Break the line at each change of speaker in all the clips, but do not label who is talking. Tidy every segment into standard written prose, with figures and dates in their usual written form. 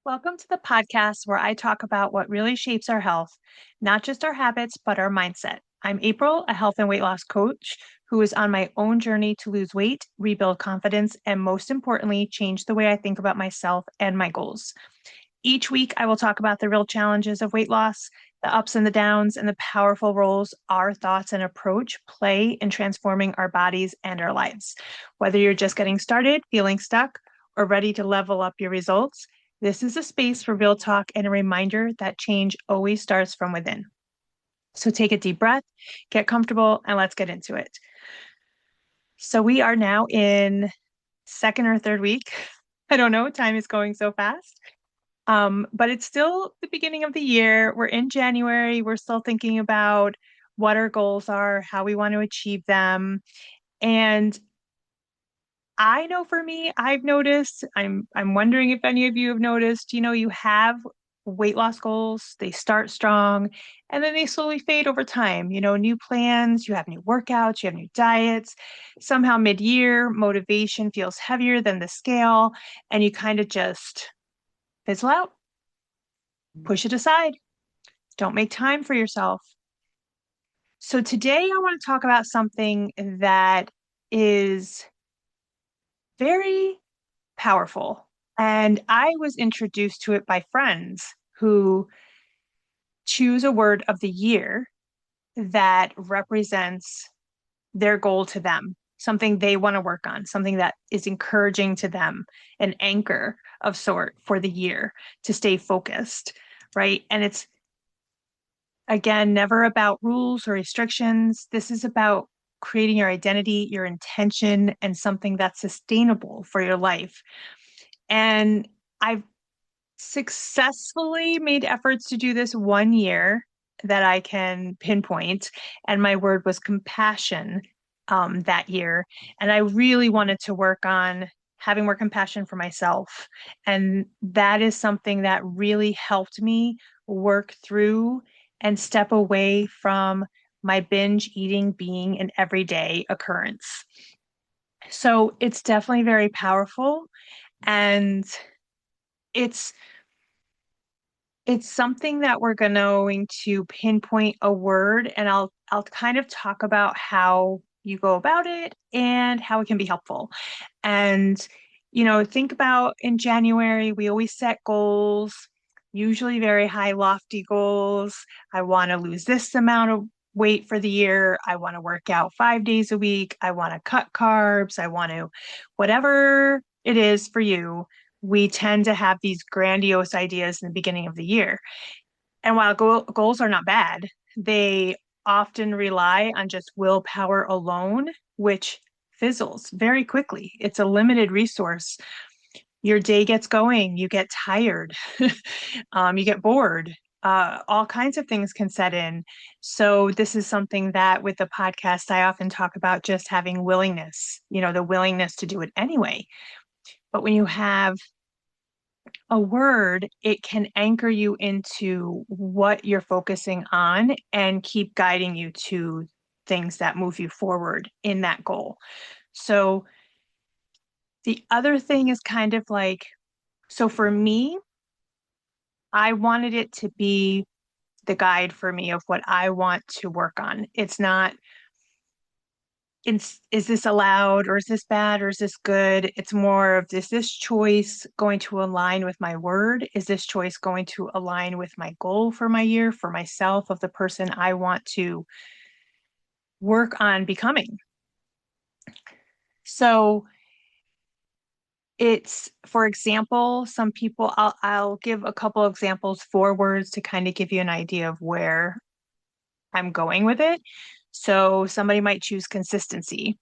Welcome to the podcast where I talk about what really shapes our health, not just our habits, but our mindset. I'm April, a health and weight loss coach who is on my own journey to lose weight, rebuild confidence, and most importantly, change the way I think about myself and my goals. Each week, I will talk about the real challenges of weight loss, the ups and the downs, and the powerful roles our thoughts and approach play in transforming our bodies and our lives. Whether you're just getting started, feeling stuck, or ready to level up your results, this is a space for real talk and a reminder that change always starts from within. So take a deep breath, get comfortable, and let's get into it. So we are now in second or third week. I don't know, time is going so fast. But it's still the beginning of the year. We're in January. We're still thinking about what our goals are, how we want to achieve them. And I know for me, I've noticed, I'm wondering if any of you have noticed, you have weight loss goals, they start strong and then they slowly fade over time. New plans, you have new workouts, you have new diets. Somehow mid-year, motivation feels heavier than the scale, and you kind of just fizzle out, push it aside. Don't make time for yourself. So today I want to talk about something that is very powerful. And I was introduced to it by friends who choose a word of the year that represents their goal to them, something they want to work on, something that is encouraging to them, an anchor of sort for the year to stay focused, right? And it's again, never about rules or restrictions. This is about creating your identity, your intention, and something that's sustainable for your life. And I've successfully made efforts to do this 1 year that I can pinpoint. And my word was compassion that year. And I really wanted to work on having more compassion for myself. And that is something that really helped me work through and step away from my binge eating being an everyday occurrence. So it's definitely very powerful, and it's it's something that we're going to pinpoint a word, and I'll kind of talk about how you go about it and how it can be helpful. And think about in January, we always set goals, usually very high, lofty goals. I want to lose this amount of weight for the year. I want to work out 5 days a week. I want to cut carbs. I want to, whatever it is for you, we tend to have these grandiose ideas in the beginning of the year. And while goals are not bad, they often rely on just willpower alone, which fizzles very quickly. It's a limited resource. Your day gets going, you get tired, you get bored. All kinds of things can set in. So, this is something that with the podcast, I often talk about just having willingness, the willingness to do it anyway. But when you have a word, it can anchor you into what you're focusing on and keep guiding you to things that move you forward in that goal. So the other thing is kind of like, so for me, I wanted it to be the guide for me of what I want to work on. It's not is this allowed, or is this bad, or is this good? It's more of, is this choice going to align with my word? Is this choice going to align with my goal for my year, for myself, of the person I want to work on becoming? So it's, for example, some people, I'll give a couple examples for words to kind of give you an idea of where I'm going with it. So somebody might choose consistency.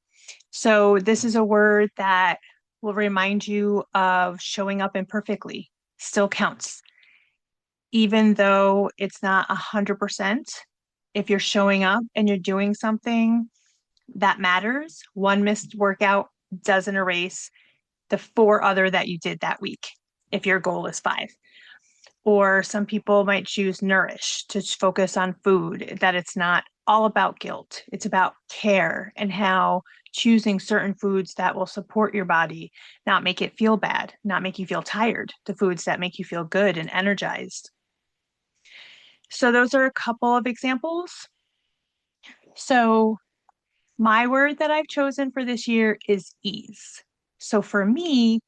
So this is a word that will remind you of showing up imperfectly, still counts. Even though it's not 100%, if you're showing up and you're doing something that matters, one missed workout doesn't erase the four other that you did that week, if your goal is 5. Or some people might choose nourish to focus on food, that it's not all about guilt. It's about care and how choosing certain foods that will support your body, not make it feel bad, not make you feel tired, the foods that make you feel good and energized. So those are a couple of examples. So my word that I've chosen for this year is ease. So for me,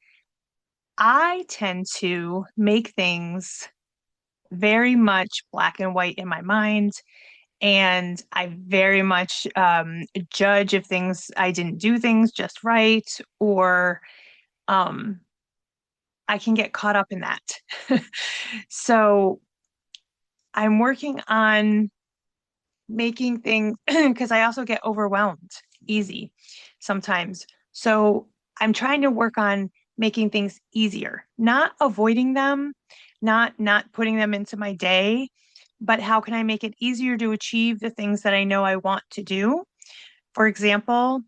I tend to make things very much black and white in my mind. And I very much judge if I didn't do things just right, or um, I can get caught up in that. So I'm working on making things because I also get overwhelmed easy sometimes. So I'm trying to work on making things easier, not avoiding them, not putting them into my day, but how can I make it easier to achieve the things that I know I want to do? For example,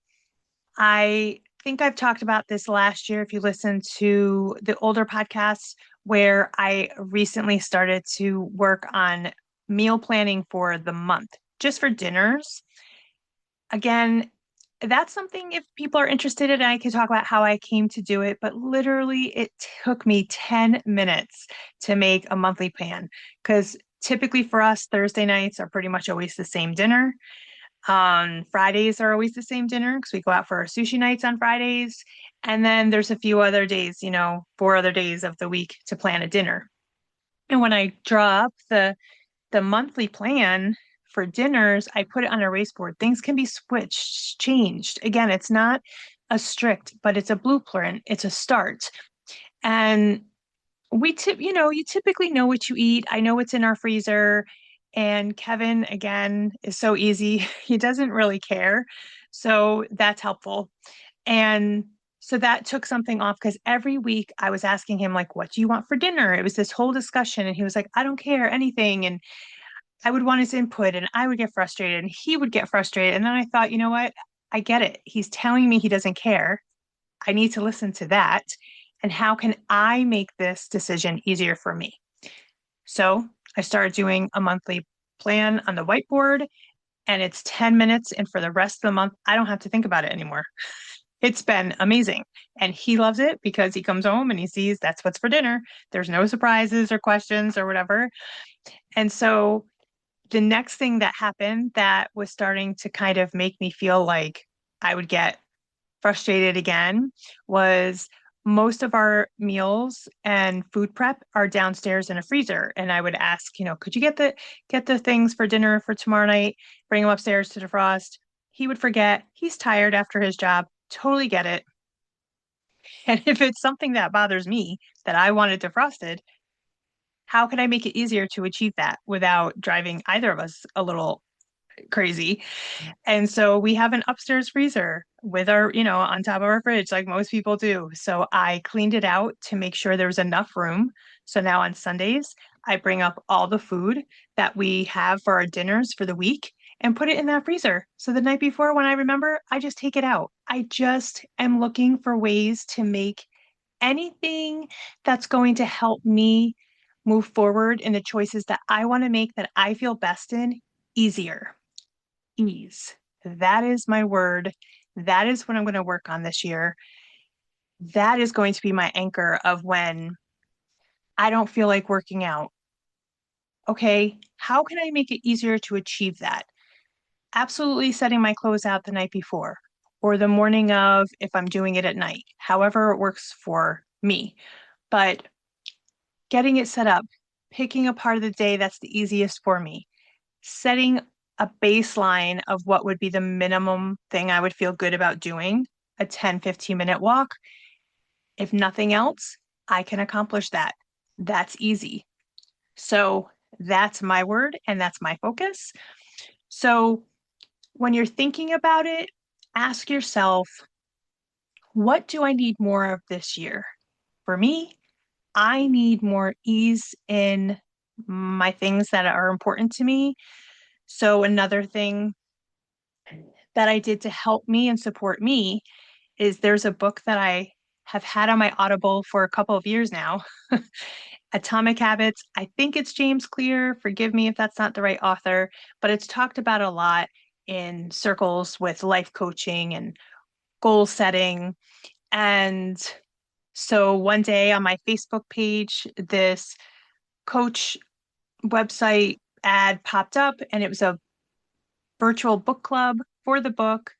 I think I've talked about this last year if you listen to the older podcasts, where I recently started to work on meal planning for the month, just for dinners. Again, that's something if people are interested in, I can talk about how I came to do it, but literally it took me 10 minutes to make a monthly plan because typically for us, Thursday nights are pretty much always the same dinner. Fridays are always the same dinner because we go out for our sushi nights on Fridays. And then there's a few other days, 4 other days of the week to plan a dinner. And when I draw up the monthly plan for dinners, I put it on a erase board. Things can be switched, changed. Again, it's not a strict, but it's a blueprint. It's a start. And you typically know what you eat. I know what's in our freezer. And Kevin, again, is so easy. He doesn't really care. So that's helpful. And so that took something off because every week I was asking him, like, what do you want for dinner? It was this whole discussion. And he was like, I don't care anything. And I would want his input and I would get frustrated and he would get frustrated. And then I thought, you know what? I get it. He's telling me he doesn't care. I need to listen to that. And how can I make this decision easier for me? So I started doing a monthly plan on the whiteboard and it's 10 minutes. And for the rest of the month, I don't have to think about it anymore. It's been amazing. And he loves it because he comes home and he sees that's what's for dinner. There's no surprises or questions or whatever. And so the next thing that happened that was starting to kind of make me feel like I would get frustrated again was most of our meals and food prep are downstairs in a freezer. And I would ask, could you get the things for dinner for tomorrow night, bring them upstairs to defrost? He would forget. He's tired after his job. Totally get it. And if it's something that bothers me that I wanted defrosted, how can I make it easier to achieve that without driving either of us a little crazy? And so we have an upstairs freezer with our, on top of our fridge, like most people do. So I cleaned it out to make sure there was enough room. So now on Sundays, I bring up all the food that we have for our dinners for the week and put it in that freezer. So the night before, when I remember, I just take it out. I just am looking for ways to make anything that's going to help me move forward in the choices that I want to make that I feel best in easier. Ease. That is my word. That is what I'm going to work on this year. That is going to be my anchor of when I don't feel like working out. Okay, how can I make it easier to achieve that? Absolutely setting my clothes out the night before or the morning of if I'm doing it at night, however it works for me. But getting it set up, picking a part of the day that's the easiest for me, setting a baseline of what would be the minimum thing I would feel good about doing, a 10, 15-minute walk. If nothing else, I can accomplish that. That's easy. So that's my word and that's my focus. So when you're thinking about it, ask yourself, what do I need more of this year? For me, I need more ease in my things that are important to me. So another thing that I did to help me and support me is there's a book that I have had on my Audible for a couple of years now. Atomic Habits. I think it's James Clear. Forgive me if that's not the right author, but it's talked about a lot in circles with life coaching and goal setting. And so one day on my Facebook page, this coach website ad popped up, and it was a virtual book club for the book.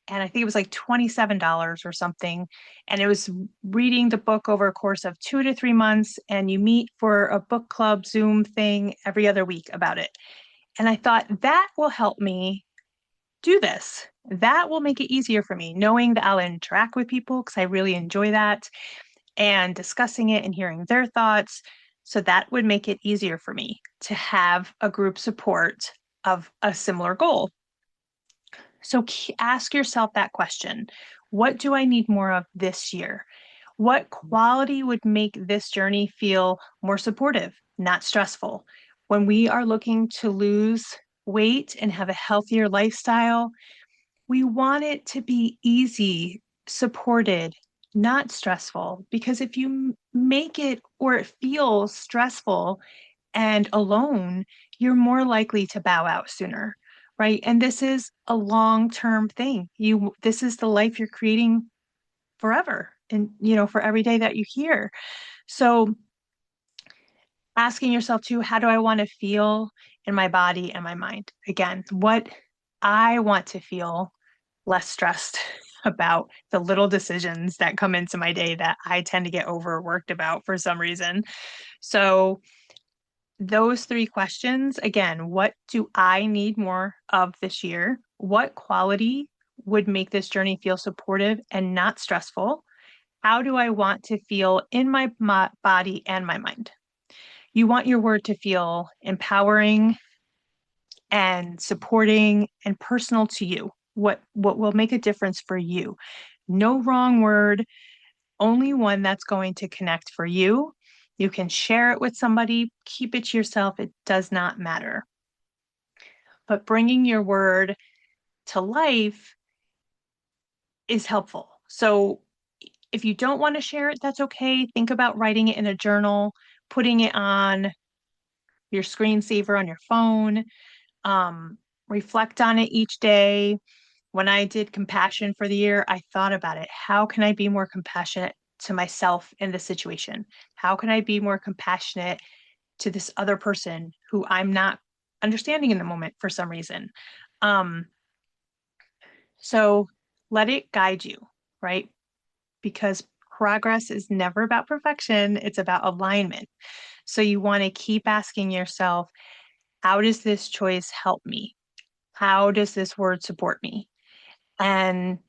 And I think it was like $27 or something. And it was reading the book over a course of 2 to 3 months. And you meet for a book club Zoom thing every other week about it. And I thought that will help me do this. That will make it easier for me, knowing that I'll interact with people because I really enjoy that, and discussing it and hearing their thoughts. So that would make it easier for me to have a group support of a similar goal. So ask yourself that question. What do I need more of this year? What quality would make this journey feel more supportive, not stressful? When we are looking to lose weight and have a healthier lifestyle, we want it to be easy, supported, not stressful. Because if you make it or it feels stressful and alone, you're more likely to bow out sooner, right? And this is a long-term thing. This is the life you're creating forever, and for every day that you hear. So asking yourself too, how do I want to feel in my body and my mind? Again, what I want to feel less stressed about the little decisions that come into my day that I tend to get overworked about for some reason. So those three questions, again, what do I need more of this year? What quality would make this journey feel supportive and not stressful? How do I want to feel in my body and my mind? You want your word to feel empowering and supporting and personal to you. What will make a difference for you? No wrong word, only one that's going to connect for you. You can share it with somebody, keep it to yourself. It does not matter. But bringing your word to life is helpful. So if you don't want to share it, that's okay. Think about writing it in a journal, putting it on your screensaver on your phone. Reflect on it each day. When I did compassion for the year, I thought about it. How can I be more compassionate to myself in this situation? How can I be more compassionate to this other person who I'm not understanding in the moment for some reason? Um, so let it guide you, right? Because progress is never about perfection, it's about alignment. So you want to keep asking yourself, how does this choice help me? How does this word support me? And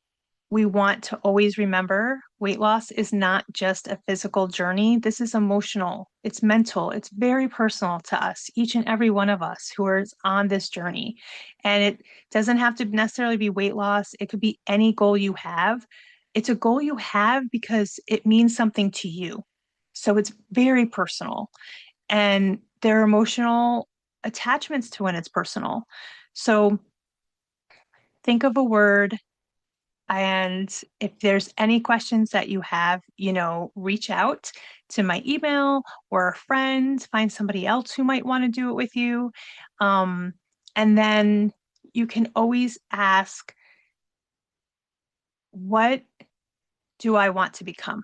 we want to always remember weight loss is not just a physical journey. This is emotional, it's mental, it's very personal to us, each and every one of us who are on this journey. And it doesn't have to necessarily be weight loss, it could be any goal you have. It's a goal you have because it means something to you. So it's very personal, and there are emotional attachments to when it's personal. So think of a word, and if there's any questions that you have, reach out to my email or a friend, find somebody else who might want to do it with you. Um, and then you can always ask, what do I want to become?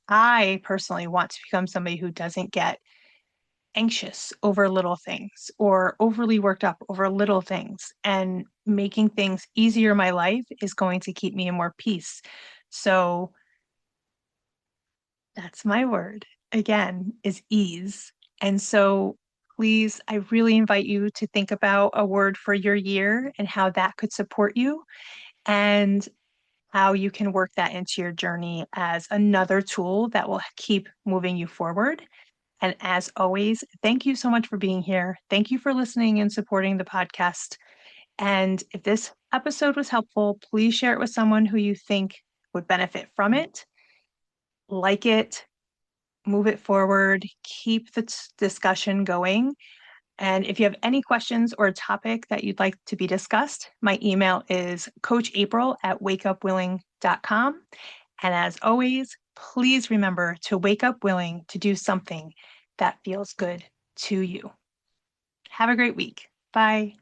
I personally want to become somebody who doesn't get anxious over little things or overly worked up over little things. And making things easier in my life is going to keep me in more peace. So that's my word again, is ease. And so please, I really invite you to think about a word for your year and how that could support you, and how you can work that into your journey as another tool that will keep moving you forward. And as always, thank you so much for being here. Thank you for listening and supporting the podcast. And if this episode was helpful, please share it with someone who you think would benefit from it. Like it, move it forward, keep the discussion going. And if you have any questions or a topic that you'd like to be discussed, my email is coachapril@wakeupwilling.com. And as always, please remember to wake up willing to do something that feels good to you. Have a great week. Bye.